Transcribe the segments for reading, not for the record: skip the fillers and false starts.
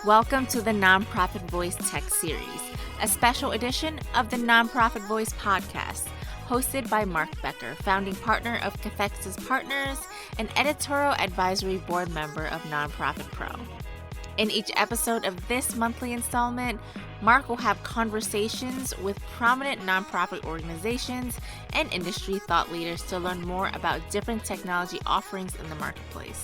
Welcome to the NonProfit Voice Tech Series, a special edition of the NonProfit Voice podcast, hosted by Mark Becker, founding partner of Cathexis Partners and editorial advisory board member of NonProfit Pro. In each episode of this monthly installment, Mark will have conversations with prominent nonprofit organizations and industry thought leaders to learn more about different technology offerings in the marketplace.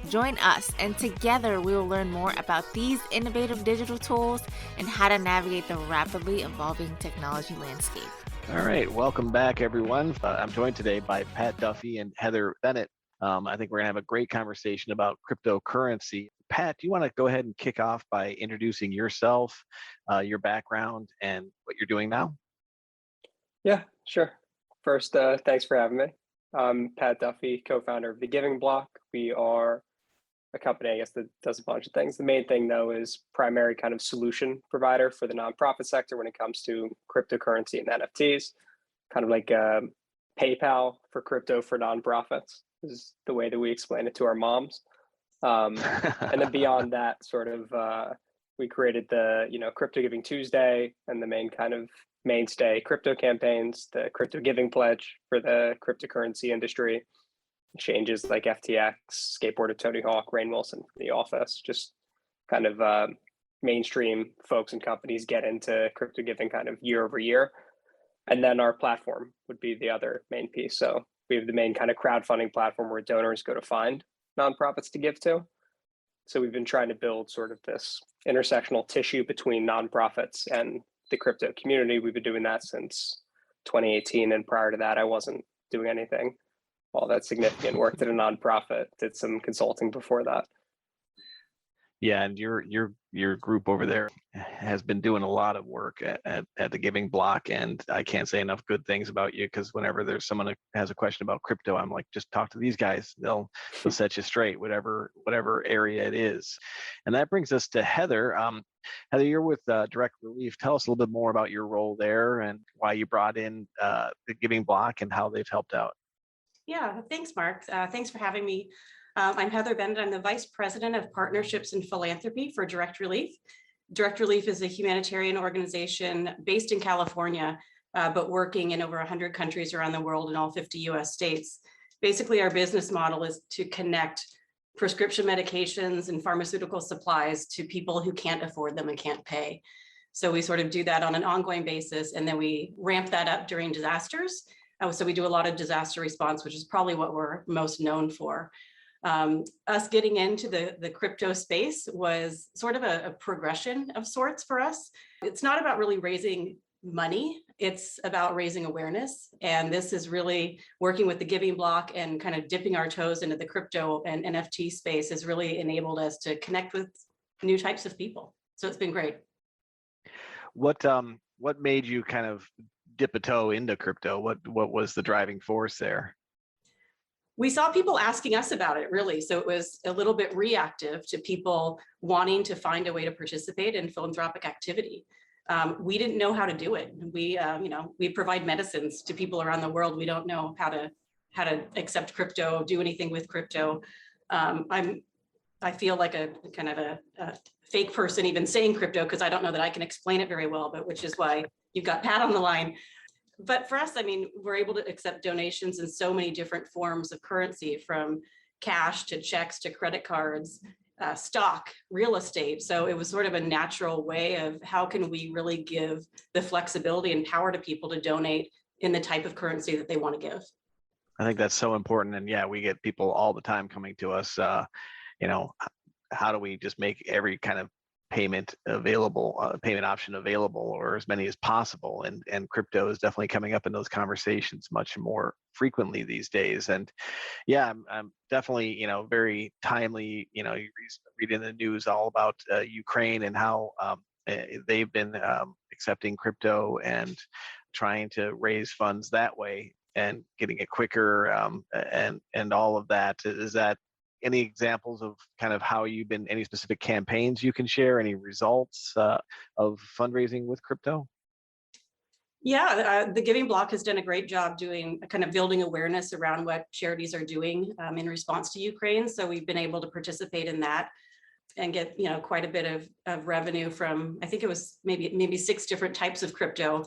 Join us, and together we will learn more about these innovative digital tools and how to navigate the rapidly evolving technology landscape. All right, welcome back, everyone. I'm joined today by Pat Duffy and Heather Bennett. I think we're going to have a great conversation about cryptocurrency. Pat, do you want to go ahead and kick off by introducing yourself, your background, and what you're doing now? Yeah, sure. First, thanks for having me. I'm Pat Duffy, co-founder of The Giving Block. We are a company, I guess, that does a bunch of things. The main thing, though, is primary kind of solution provider for the nonprofit sector when it comes to cryptocurrency and NFTs, kind of like PayPal for crypto for nonprofits is the way that we explain it to our moms. And then beyond that, sort of, we created the, Crypto Giving Tuesday and the main kind of mainstay crypto campaigns, the Crypto Giving Pledge for the cryptocurrency industry, changes like FTX, Skateboarder Tony Hawk, Rainn Wilson from The Office, just kind of mainstream folks and companies get into crypto giving kind of year over year. And then our platform would be the other main piece. So we have the main kind of crowdfunding platform where donors go to find nonprofits to give to. So we've been trying to build sort of this intersectional tissue between nonprofits and the crypto community. We've been doing that since 2018. And prior to that, I wasn't doing anything all that significant. Worked at a nonprofit, did some consulting before that. Yeah, and your group over there has been doing a lot of work at the Giving Block, and I can't say enough good things about you, because whenever there's someone who has a question about crypto, I'm like, just talk to these guys. They'll set you straight, whatever area it is. And that brings us to Heather. Heather, you're with Direct Relief. Tell us a little bit more about your role there and why you brought in the Giving Block and how they've helped out. Yeah, thanks, Mark. Thanks for having me. I'm Heather Bennett. I'm the Vice President of Partnerships and Philanthropy for Direct Relief. Direct Relief is a humanitarian organization based in California, but working in over 100 countries around the world in all 50 US states. Basically, our business model is to connect prescription medications and pharmaceutical supplies to people who can't afford them and can't pay. So we sort of do that on an ongoing basis, and then we ramp that up during disasters. So we do a lot of disaster response, which is probably what we're most known for. Us getting into the crypto space was sort of a progression of sorts for us. It's not about really raising money, it's about raising awareness. And this is really working with the Giving Block and kind of dipping our toes into the crypto and NFT space has really enabled us to connect with new types of people. So it's been great. What made you kind of dip a toe into crypto? What was the driving force there? We saw people asking us about it, really. So it was a little bit reactive to people wanting to find a way to participate in philanthropic activity. We didn't know how to do it. We provide medicines to people around the world. We don't know how to accept crypto, do anything with crypto. I feel like a kind of a fake person even saying crypto, because I don't know that I can explain it very well, but which is why you've got Pat on the line. But for us, I mean, we're able to accept donations in so many different forms of currency, from cash to checks to credit cards, stock, real estate. So it was sort of a natural way of how can we really give the flexibility and power to people to donate in the type of currency that they want to give. I think that's so important. And yeah, we get people all the time coming to us, how do we just make every kind of payment available, payment option available, or as many as possible? And crypto is definitely coming up in those conversations much more frequently these days. And yeah, I'm definitely, very timely. You read in the news all about Ukraine and how they've been accepting crypto and trying to raise funds that way and getting it quicker, and all of that. Is that any examples of kind of how you've been, any specific campaigns you can share, any results of fundraising with crypto? Yeah, the Giving Block has done a great job doing kind of building awareness around what charities are doing in response to Ukraine. So we've been able to participate in that. get, quite a bit of revenue from, I think it was maybe 6 different types of crypto,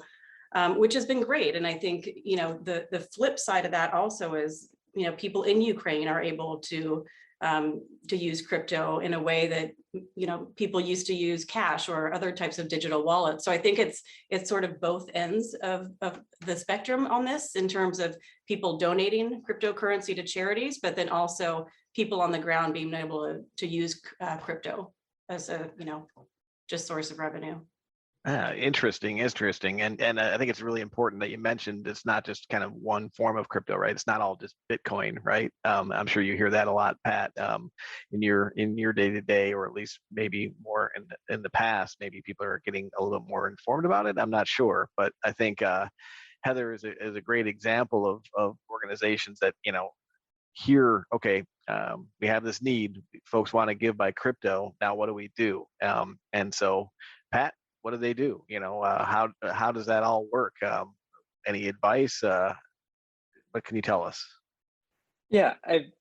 which has been great. And I think, the flip side of that also is, people in Ukraine are able to use crypto in a way that, people used to use cash or other types of digital wallets. So I think it's sort of both ends of the spectrum on this, in terms of people donating cryptocurrency to charities, but then also people on the ground being able to use crypto as a, just source of revenue. Interesting. And I think it's really important that you mentioned it's not just kind of one form of crypto, right? It's not all just Bitcoin, right? I'm sure you hear that a lot, Pat, in your day-to-day, or at least maybe more in the past. Maybe people are getting a little bit more informed about it. I'm not sure, but I think Heather is a great example of organizations that, here, okay, we have this need. Folks want to give by crypto. Now, what do we do? And so, Pat, what do they do? How does that all work? Any advice? What can you tell us? Yeah,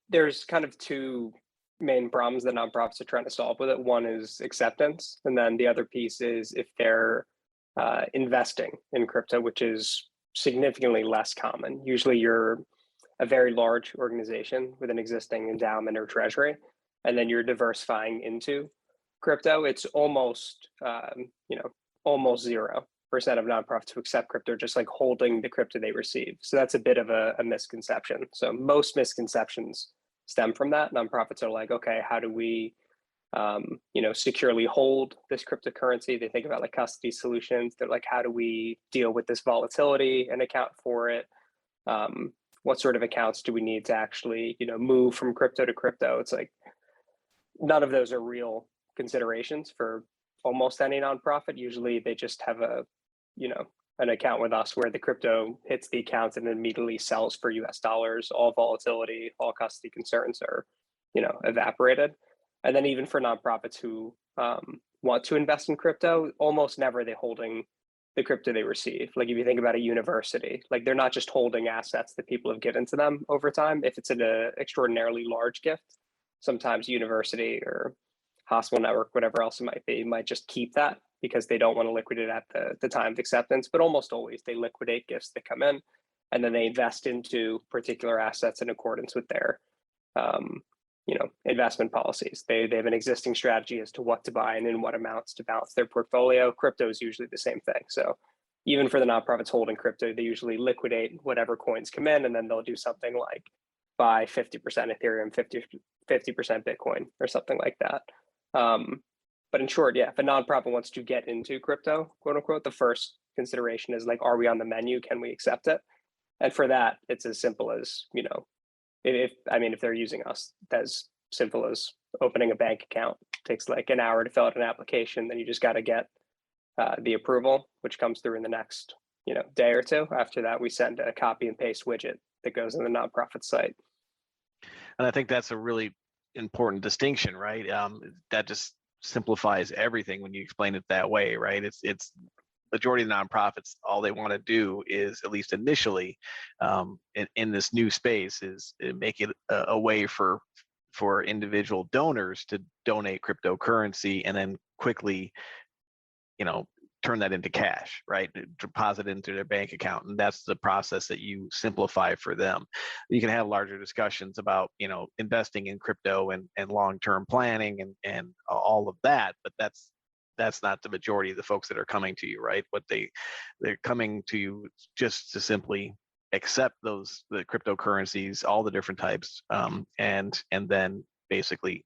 there's kind of 2 main problems that nonprofits are trying to solve with it. One is acceptance, and then the other piece is if they're investing in crypto, which is significantly less common. Usually you're a very large organization with an existing endowment or treasury, and then you're diversifying into crypto. It's almost, almost 0% of nonprofits who accept crypto, just like holding the crypto they receive. So that's a bit of a misconception. So most misconceptions stem from that. Nonprofits are like, okay, how do we, securely hold this cryptocurrency? They think about like custody solutions. They're like, how do we deal with this volatility and account for it? What sort of accounts do we need to actually, move from crypto to crypto? It's like, none of those are real considerations for almost any nonprofit. Usually they just have an account with us where the crypto hits the account and immediately sells for US dollars. All volatility, all custody concerns are, evaporated. And then even for nonprofits who want to invest in crypto, almost never are they holding the crypto they receive. Like if you think about a university, like they're not just holding assets that people have given to them over time. If it's an extraordinarily large gift, sometimes university or hospital network, whatever else it might be, might just keep that because they don't want to liquidate at the time of acceptance. But almost always they liquidate gifts that come in, and then they invest into particular assets in accordance with their investment policies. They have an existing strategy as to what to buy and in what amounts to balance their portfolio. Crypto is usually the same thing. So even for the nonprofits holding crypto, they usually liquidate whatever coins come in, and then they'll do something like buy 50% Ethereum, 50% Bitcoin, or something like that. But in short, yeah, if a nonprofit wants to get into crypto, quote unquote, the first consideration is like, are we on the menu? Can we accept it? And for that, it's as simple as, if they're using us, as simple as opening a bank account. It takes like an hour to fill out an application. Then you just got to get the approval, which comes through in the next, day or 2. After that, we send a copy and paste widget that goes in the nonprofit site. And I think that's a really important distinction, right? That just simplifies everything when you explain it that way, right? It's majority of the nonprofits, all they want to do is, at least initially, in this new space, is make it a way for individual donors to donate cryptocurrency and then quickly, turn that into cash, right? Deposit into their bank account. And that's the process that you simplify for them. You can have larger discussions about, investing in crypto and long-term planning and all of that, but that's not the majority of the folks that are coming to you, right? They're coming to you just to simply accept the cryptocurrencies, all the different types, and then basically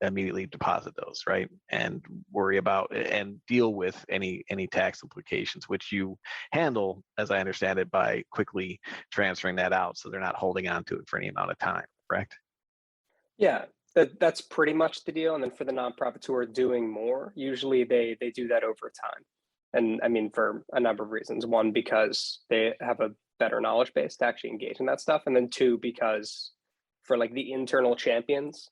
immediately deposit those, right? And worry about and deal with any tax implications, which you handle, as I understand it, by quickly transferring that out, so they're not holding on to it for any amount of time, correct? Yeah, that's pretty much the deal. And then for the nonprofits who are doing more, usually they do that over time. And for a number of reasons. One, because they have a better knowledge base to actually engage in that stuff. And then 2, because for like the internal champions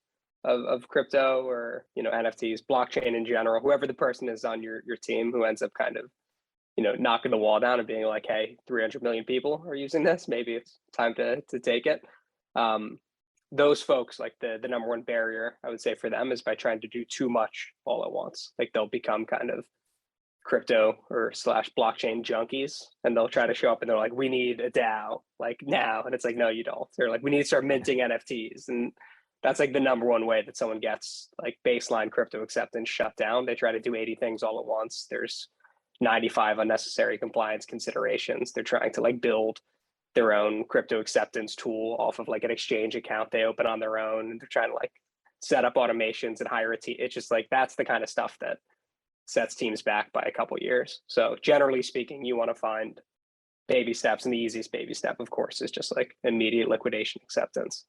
of crypto or, NFTs, blockchain in general, whoever the person is on your team who ends up kind of, knocking the wall down and being like, hey, 300 million people are using this, maybe it's time to take it. those folks, like the number one barrier I would say for them is by trying to do too much all at once. Like they'll become kind of crypto or slash blockchain junkies, and they'll try to show up and they're like, we need a DAO like now. And it's like, no, you don't. They're like, we need to start minting NFTs. And that's like the number one way that someone gets like baseline crypto acceptance shut down. They try to do 80 things all at once. There's 95 unnecessary compliance considerations. They're trying to like build their own crypto acceptance tool off of like an exchange account they open on their own. And they're trying to like set up automations and hire a team. It's just like, that's the kind of stuff that sets teams back by a couple of years. So generally speaking, you want to find baby steps, and the easiest baby step, of course, is just like immediate liquidation acceptance.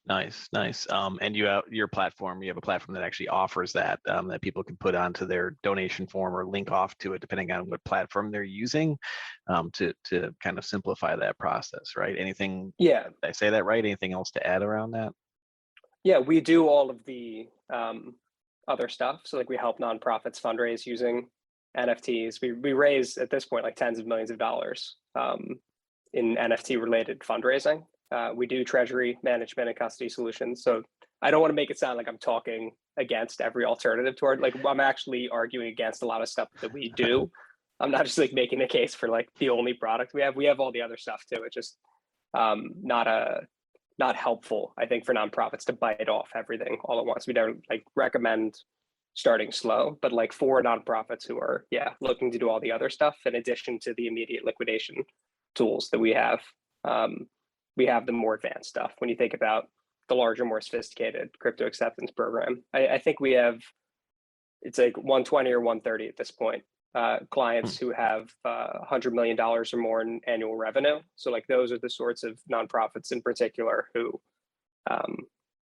Nice. And you have your platform. You have a platform that actually offers that that people can put onto their donation form or link off to it, depending on what platform they're using, to kind of simplify that process, right? Anything? Yeah. Did I say that right? Anything else to add around that? Yeah, we do all of the other stuff. So like we help nonprofits fundraise using NFTs. We raise at this point like tens of millions of dollars in NFT related fundraising. We do treasury management and custody solutions. So I don't want to make it sound like I'm talking against every alternative toward, like I'm actually arguing against a lot of stuff that we do. I'm not just like making the case for like the only product we have. We have all the other stuff too. It's just not helpful, I think, for nonprofits to bite off everything all at once. We don't like recommend starting slow, but like for nonprofits who are looking to do all the other stuff in addition to the immediate liquidation tools that we have the more advanced stuff. When you think about the larger, more sophisticated crypto acceptance program, I think we have, it's like 120 or 130 at this point, clients who have $100 million or more in annual revenue. So like those are the sorts of nonprofits in particular who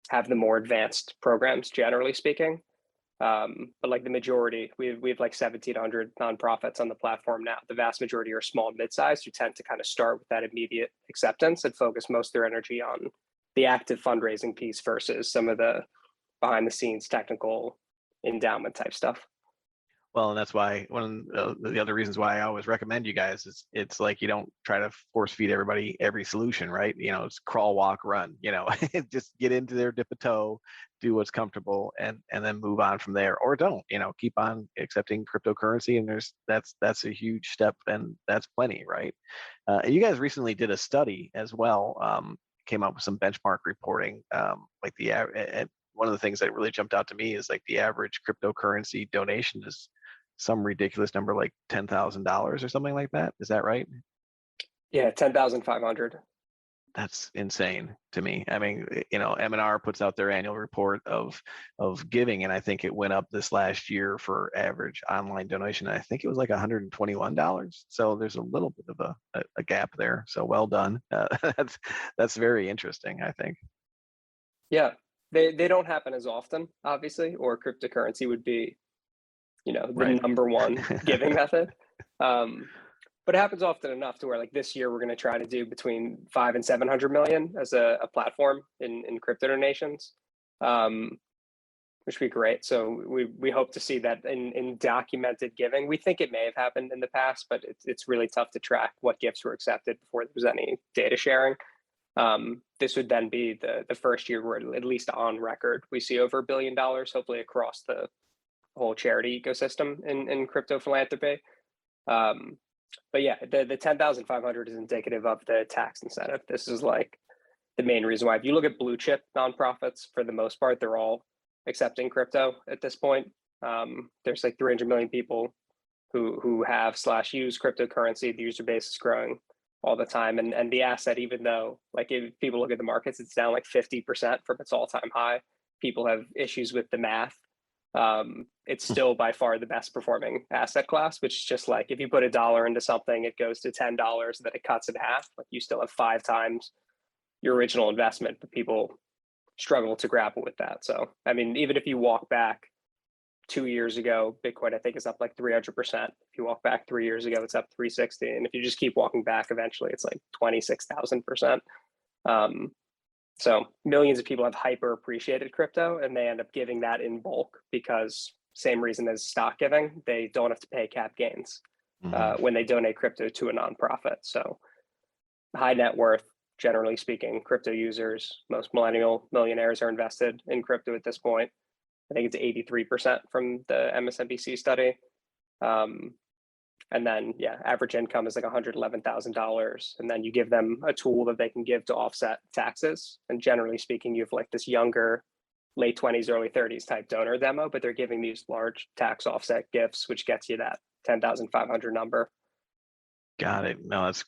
have the more advanced programs, generally speaking. But like the majority, we have like 1,700 nonprofits on the platform now. The vast majority are small and mid-sized who tend to kind of start with that immediate acceptance and focus most of their energy on the active fundraising piece versus some of the behind the scenes technical endowment type stuff. Well, and that's why one of the other reasons why I always recommend you guys is it's like you don't try to force feed everybody every solution, right? You know, it's crawl, walk, run, you know, just get into there, dip a toe, do what's comfortable and then move on from there, or don't, you know, keep on accepting cryptocurrency. And that's a huge step, and that's plenty, right? You guys recently did a study as well, came up with some benchmark reporting, like one of the things that really jumped out to me is like the average cryptocurrency donation is some ridiculous number, like $10,000 or something like that. Is that right? Yeah, 10,500. That's insane to me. I mean, you know, M&R puts out their annual report of giving, and I think it went up this last year for average online donation. I think it was like $121. So there's a little bit of a gap there. So well done. That's very interesting, I think. Yeah, they don't happen as often, obviously, or cryptocurrency would be, you know, the Right. number one giving method. But it happens often enough to where like this year we're going to try to do between 5 and 700 million as a platform in crypto donations, which would be great. So we hope to see that in documented giving. We think it may have happened in the past, but it's really tough to track what gifts were accepted before there was any data sharing. This would then be the first year where at least on record we see over $1 billion, hopefully across the whole charity ecosystem in crypto philanthropy. But yeah, the 10,500 is indicative of the tax incentive. This is like the main reason why. If you look at blue chip nonprofits, for the most part, they're all accepting crypto at this point. There's like 300 million people who have / use cryptocurrency. The user base is growing all the time, and the asset, even though like if people look at the markets, it's down like 50% from its all-time high. People have issues with the math. It's still by far the best performing asset class, which is just like if you put $1 into something, it goes to $10, then it cuts in half. Like you still have 5 times your original investment, but people struggle to grapple with that. So, I mean, even if you walk back 2 years ago, Bitcoin, I think, is up like 300%. If you walk back 3 years ago, it's up 360. And if you just keep walking back, eventually it's like 26,000%. So millions of people have hyper appreciated crypto, and they end up giving that in bulk because same reason as stock giving, they don't have to pay cap gains when they donate crypto to a nonprofit. So high net worth generally speaking, crypto users, most millennial millionaires are invested in crypto at this point. I think it's 83% from the MSNBC study. And then, yeah, average income is like $111,000. And then you give them a tool that they can give to offset taxes. And generally speaking, you have like this younger, late 20s, early 30s type donor demo, but they're giving these large tax offset gifts, which gets you that 10,500 number. Got it. No, that's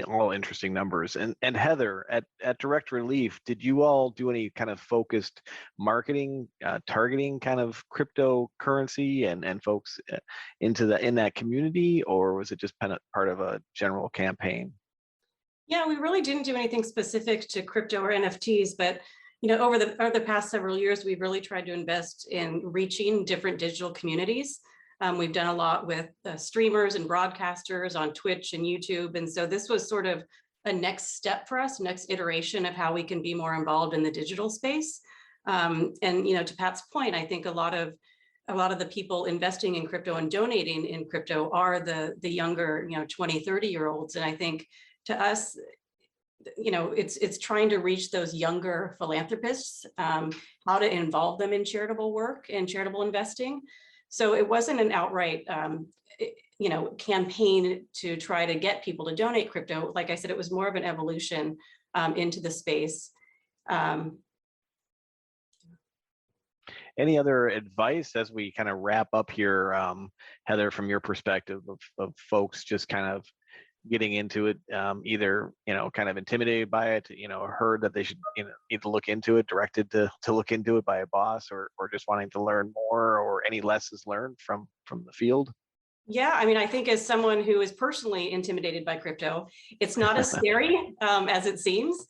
all interesting numbers. And Heather, at Direct Relief, did you all do any kind of focused marketing, targeting kind of cryptocurrency and folks in that community, or was it just kind of part of a general campaign? Yeah, we really didn't do anything specific to crypto or NFTs, but over the past several years, we've really tried to invest in reaching different digital communities. We've done a lot with streamers and broadcasters on Twitch and YouTube. And so this was sort of a next step for us, next iteration of how we can be more involved in the digital space. And to Pat's point, I think a lot of the people investing in crypto and donating in crypto are the younger, 20, 30-year-olds. And I think to us, it's trying to reach those younger philanthropists, how to involve them in charitable work and charitable investing. So it wasn't an outright, campaign to try to get people to donate crypto. Like I said, it was more of an evolution into the space. Any other advice as we kind of wrap up here, Heather, from your perspective of folks just kind of getting into it, either kind of intimidated by it, heard that they should need to look into it, directed to look into it by a boss, or just wanting to learn more, or any lessons learned from the field? Yeah, I mean, I think as someone who is personally intimidated by crypto, it's not as scary as it seems.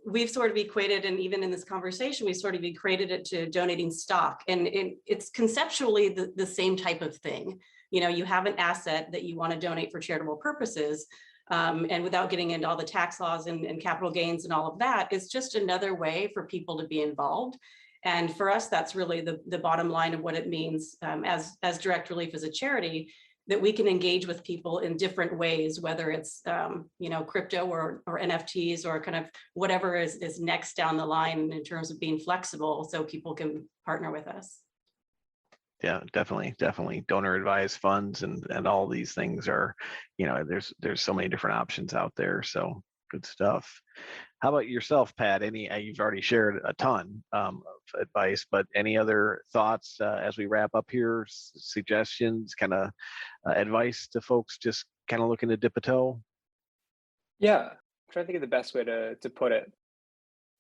We've sort of equated, and even in this conversation, we sort of equated it to donating stock, and it's conceptually the same type of thing. You have an asset that you want to donate for charitable purposes, and without getting into all the tax laws and capital gains and all of that, it's just another way for people to be involved. And for us, that's really the bottom line of what it means as Direct Relief as a charity, that we can engage with people in different ways, whether it's crypto or NFTs or kind of whatever is next down the line in terms of being flexible, so people can partner with us. Yeah, definitely. Donor advised funds and all these things are, there's so many different options out there. So good stuff. How about yourself, Pat? You've already shared a ton of advice, but any other thoughts as we wrap up here? Suggestions, kind of advice to folks just kind of looking to dip a toe? Yeah, I'm trying to think of the best way to put it.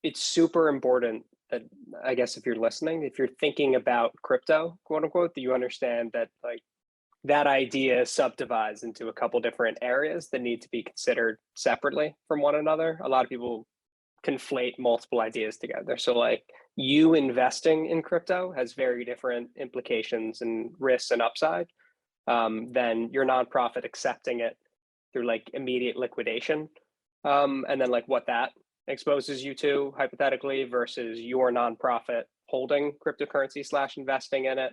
It's super important that, I guess, if you're listening, if you're thinking about crypto, quote unquote, that you understand that like that idea subdivides into a couple different areas that need to be considered separately from one another. A lot of people conflate multiple ideas together. So like you investing in crypto has very different implications and risks and upside than your nonprofit accepting it through like immediate liquidation. And then like what that exposes you to hypothetically versus your nonprofit holding cryptocurrency / investing in it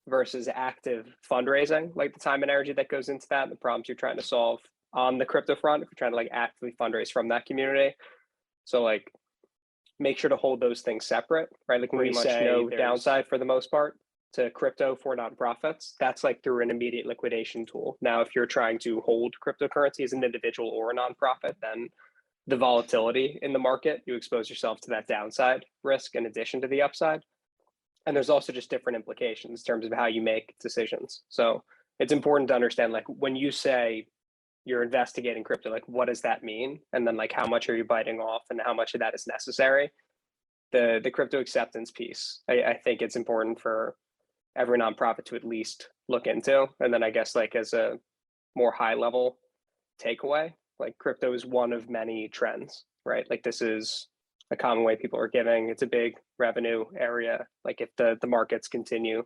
versus active fundraising, like the time and energy that goes into that and the problems you're trying to solve on the crypto front if you're trying to like actively fundraise from that community. So like make sure to hold those things separate, right? Like when we say no downside for the most part to crypto for nonprofits, that's like through an immediate liquidation tool. Now, if you're trying to hold cryptocurrency as an individual or a nonprofit, then the volatility in the market, you expose yourself to that downside risk in addition to the upside. And there's also just different implications in terms of how you make decisions. So it's important to understand, like when you say you're investigating crypto, like what does that mean? And then like how much are you biting off and how much of that is necessary? The crypto acceptance piece, I think it's important for every nonprofit to at least look into. And then I guess like as a more high level takeaway, like crypto is one of many trends, right? Like this is a common way people are giving. It's a big revenue area. Like if the markets continue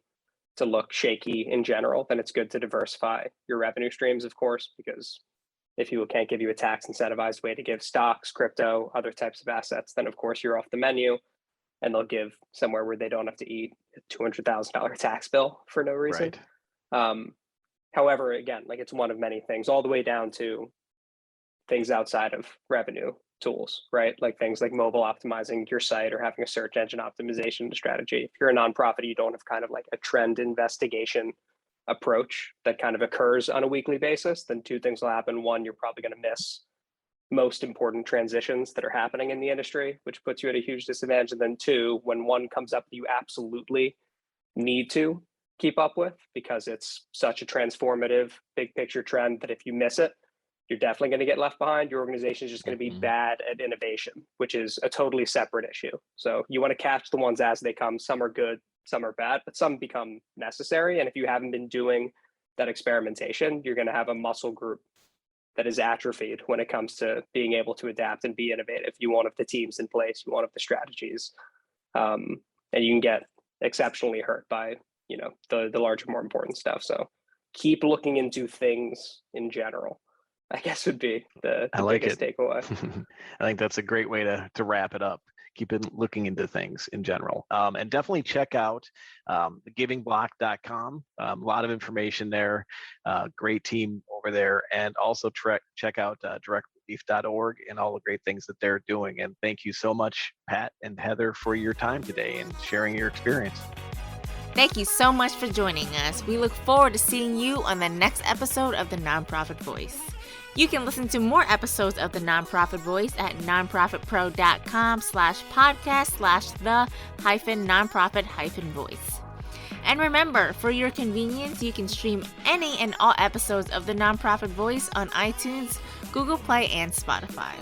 to look shaky in general, then it's good to diversify your revenue streams, of course, because if people can't give you a tax incentivized way to give stocks, crypto, other types of assets, then of course you're off the menu and they'll give somewhere where they don't have to eat a $200,000 tax bill for no reason. Right. However, again, like it's one of many things all the way down to things outside of revenue tools, right? Like things like mobile optimizing your site or having a search engine optimization strategy. If you're a nonprofit, you don't have kind of like a trend investigation approach that kind of occurs on a weekly basis, then two things will happen. One, you're probably going to miss most important transitions that are happening in the industry, which puts you at a huge disadvantage. And then two, when one comes up that you absolutely need to keep up with because it's such a transformative big picture trend that if you miss it, you're definitely going to get left behind. Your organization is just going to be bad at innovation, which is a totally separate issue. So you want to catch the ones as they come. Some are good, some are bad, but some become necessary. And if you haven't been doing that experimentation, you're going to have a muscle group that is atrophied when it comes to being able to adapt and be innovative. You won't have the teams in place, you won't have the strategies, and you can get exceptionally hurt by the larger, more important stuff. So keep looking into things in general, I guess, would be the biggest takeaway. I think that's a great way to wrap it up. Keep looking into things in general. And definitely check out thegivingblock.com. A lot of information there. Great team over there. And also check out directrelief.org and all the great things that they're doing. And thank you so much, Pat and Heather, for your time today and sharing your experience. Thank you so much for joining us. We look forward to seeing you on the next episode of The Nonprofit Voice. You can listen to more episodes of The Nonprofit Voice at nonprofitpro.com/podcast/the-nonprofit-voice. And remember, for your convenience, you can stream any and all episodes of The Nonprofit Voice on iTunes, Google Play, and Spotify.